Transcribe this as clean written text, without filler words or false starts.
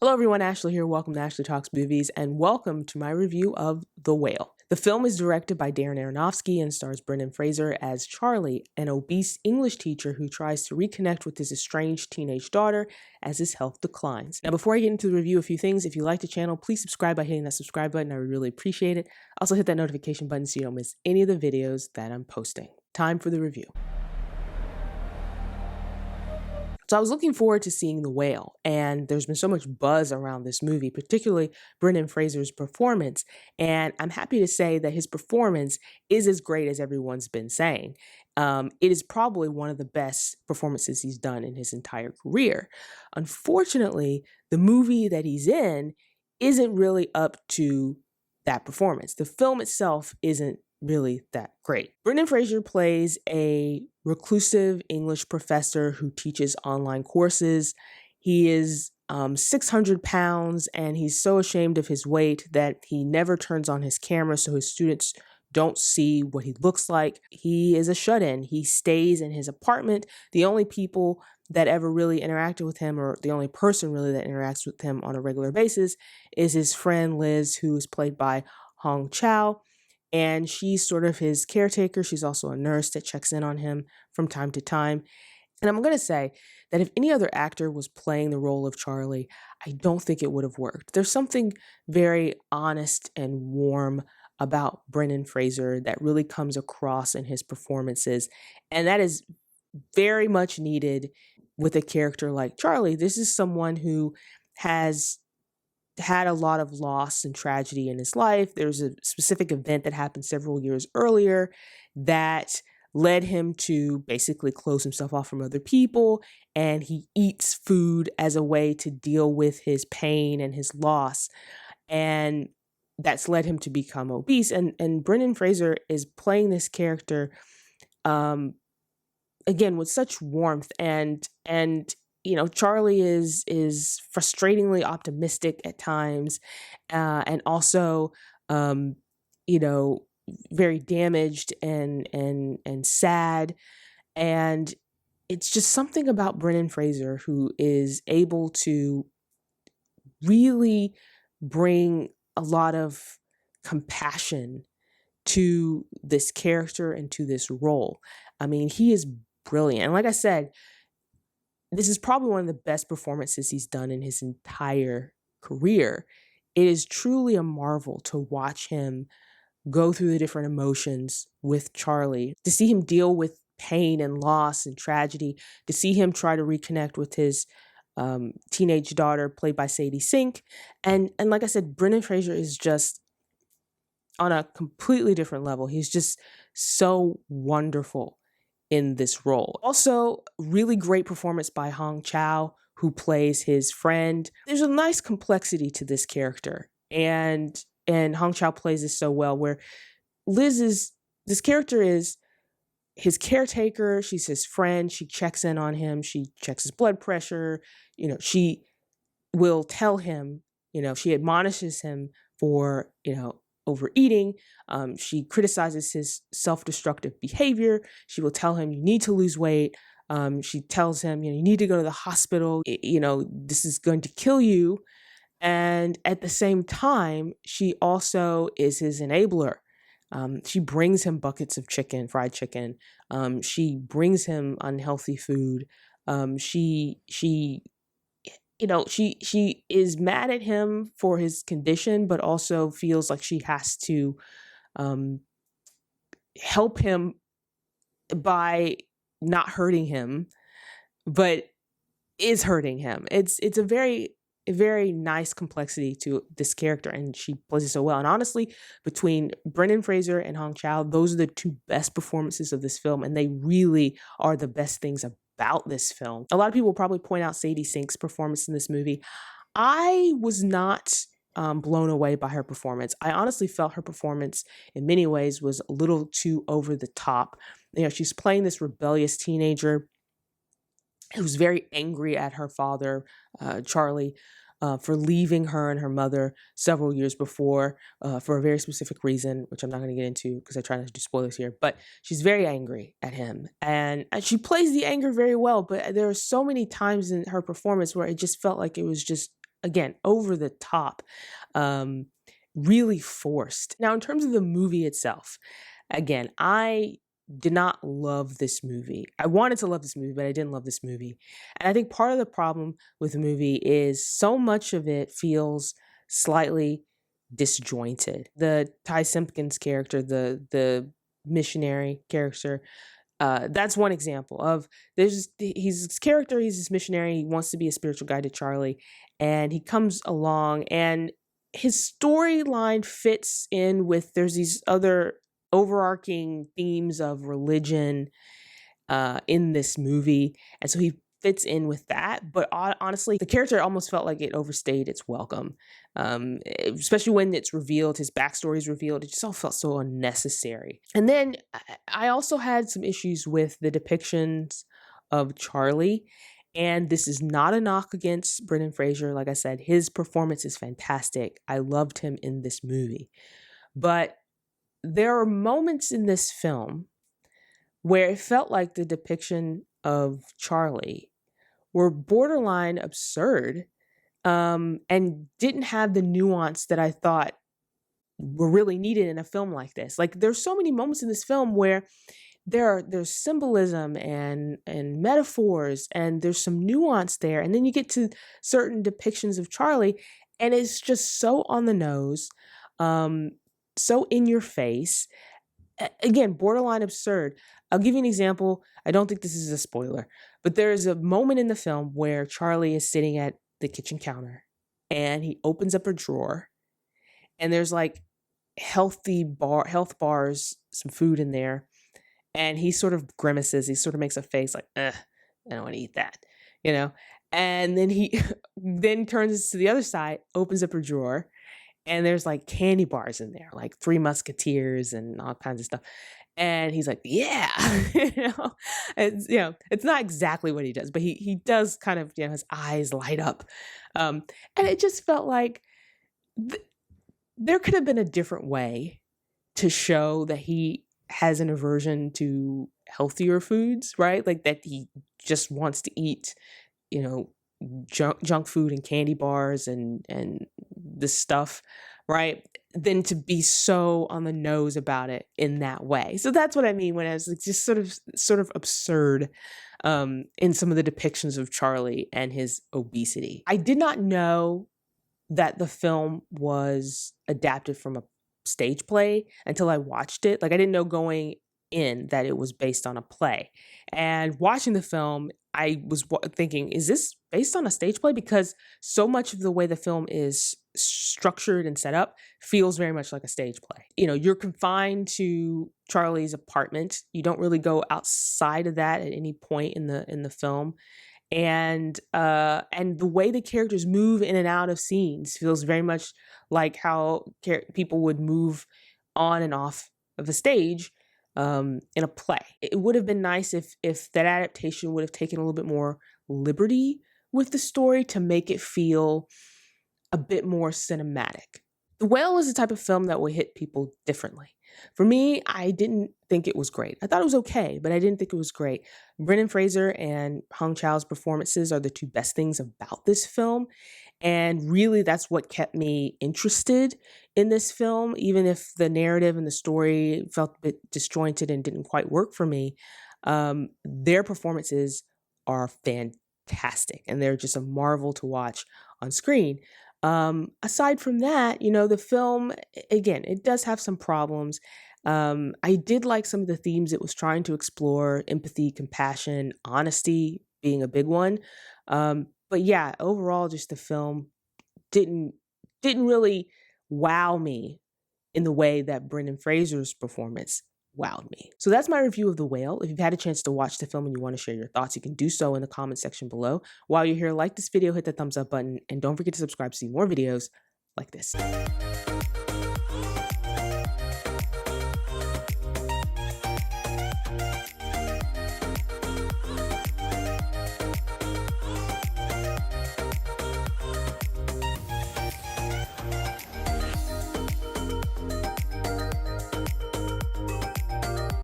Hello everyone, Ashley here. Welcome to Ashley Talks Movies and welcome to my review of The Whale. The film is directed by Darren Aronofsky and stars Brendan Fraser as Charlie, an obese English teacher who tries to reconnect with his estranged teenage daughter as his health declines. Now, before I get into the review, a few things. If you like the channel, please subscribe by hitting that subscribe button. I would really appreciate it. Also hit that notification button so you don't miss any of the videos that I'm posting. Time for the review. So I was looking forward to seeing The Whale, and there's been so much buzz around this movie, particularly Brendan Fraser's performance, and I'm happy to say that his performance is as great as everyone's been saying. It is probably one of the best performances he's done in his entire career. Unfortunately, the movie that he's in isn't really up to that performance. The film itself isn't really that great. Brendan Fraser plays a reclusive English professor who teaches online courses. He is 600 pounds and he's so ashamed of his weight that he never turns on his camera so his students don't see what he looks like. He is a shut-in. He stays in his apartment. The only people that ever really interacted with him, or the only person really that interacts with him on a regular basis, is his friend Liz, who is played by Chau. And she's sort of his caretaker. She's also a nurse that checks in on him from time to time. And I'm going to say that if any other actor was playing the role of Charlie, I don't think it would have worked. There's something very honest and warm about Brendan Fraser that really comes across in his performances. And that is very much needed with a character like Charlie. This is someone who has had a lot of loss and tragedy in his life. There's a specific event that happened several years earlier that led him to basically close himself off from other people, and he eats food as a way to deal with his pain and his loss, and that's led him to become obese. And Brendan Fraser is playing this character again with such warmth, and you know, Charlie is frustratingly optimistic at times, and also, you know, very damaged and sad. And it's just something about Brendan Fraser who is able to really bring a lot of compassion to this character and to this role. I mean, he is brilliant. And like I said, this is probably one of the best performances he's done in his entire career. It is truly a marvel to watch him go through the different emotions with Charlie, to see him deal with pain and loss and tragedy, to see him try to reconnect with his teenage daughter played by Sadie. And like I said, Brendan Fraser is just on a completely different level. He's just so wonderful in this role. Also, really great performance by Chau, who plays his friend. There's a nice complexity to this character, and Chau plays this so well, where this character is his caretaker, she's his friend, she checks in on him, she checks his blood pressure, you know, she will tell him, you know, she admonishes him for, you know, overeating. She criticizes his self-destructive behavior. She will tell him, you need to lose weight. She tells him, you know, you need to go to the hospital. You know, this is going to kill you. And at the same time, she also is his enabler. She brings him buckets of chicken, fried chicken. She brings him unhealthy food. She you know, she is mad at him for his condition, but also feels like she has to help him by not hurting him, but is hurting him. It's a very nice complexity to this character, and she plays it so well. And honestly, between Brendan Fraser and Chau, those are the two best performances of this film, and they really are the best things about this film. A lot of people will probably point out Sadie Sink's performance in this movie. I was not blown away by her performance. I honestly felt her performance in many ways was a little too over the top. You know, she's playing this rebellious teenager who's very angry at her father, Charlie, for leaving her and her mother several years before for a very specific reason, which I'm not going to get into because I try not to do spoilers here. But she's very angry at him, and she plays the anger very well. But there are so many times in her performance where it just felt like it was just again, over the top, really forced. Now, in terms of the movie itself, again, I did not love this movie. I wanted to love this movie, but I didn't love this movie. And I think part of the problem with the movie is so much of it feels slightly disjointed. The Ty Simpkins character, the missionary character, that's one example of he's this character, he's this missionary, he wants to be a spiritual guide to Charlie, and he comes along and his storyline fits in with, there's these other overarching themes of religion in this movie, and so he fits in with that. But honestly, the character almost felt like it overstayed its welcome, especially when it's revealed, his backstory is revealed. It just all felt so unnecessary. And then I also had some issues with the depictions of Charlie. And this is not a knock against Brendan Fraser. Like I said, his performance is fantastic. I loved him in this movie. But there are moments in this film where it felt like the depiction of Charlie were borderline absurd, and didn't have the nuance that I thought were really needed in a film like this. Like, there's so many moments in this film where there's symbolism and metaphors, and there's some nuance there, and then you get to certain depictions of Charlie, and it's just so on the nose, so in your face. Again, borderline absurd. I'll give you an example. I don't think this is a spoiler, but there's a moment in the film where Charlie is sitting at the kitchen counter and he opens up a drawer and there's like health bars, some food in there. And he sort of grimaces. He sort of makes a face like, I don't want to eat that, you know? And then he then turns to the other side, opens up a drawer, and there's like candy bars in there, like Three Musketeers and all kinds of stuff. And he's like, yeah, it's not exactly what he does, but he does kind of, his eyes light up. And it just felt like there could have been a different way to show that he has an aversion to healthier foods, right? Like that he just wants to eat, junk food and candy bars and this stuff, right? Than to be so on the nose about it in that way. So that's what I mean when I was like, just sort of absurd in some of the depictions of Charlie and his obesity. I did not know that the film was adapted from a stage play until I watched it. Like, I didn't know going in that it was based on a play. And watching the film, I was thinking, is this based on a stage play? Because so much of the way the film is structured and set up feels very much like a stage play. You're confined to Charlie's apartment. You don't really go outside of that at any point in the film. And the way the characters move in and out of scenes feels very much like how people would move on and off of a stage in a play. It would have been nice if that adaptation would have taken a little bit more liberty with the story to make it feel a bit more cinematic. The Whale is the type of film that will hit people differently. For me, I didn't think it was great. I thought it was okay, but I didn't think it was great. Brendan Fraser and Chau's performances are the two best things about this film. And really, that's what kept me interested in this film, even if the narrative and the story felt a bit disjointed and didn't quite work for me. Their performances are fantastic, and they're just a marvel to watch on screen. Aside from that, the film, again, it does have some problems. I did like some of the themes it was trying to explore: empathy, compassion, honesty being a big one. But yeah, overall, just the film didn't really wow me in the way that Brendan Fraser's performance wowed me. So that's my review of The Whale. If you've had a chance to watch the film and you want to share your thoughts, you can do so in the comment section below. While you're here, like this video, hit the thumbs up button, and don't forget to subscribe to see more videos like this.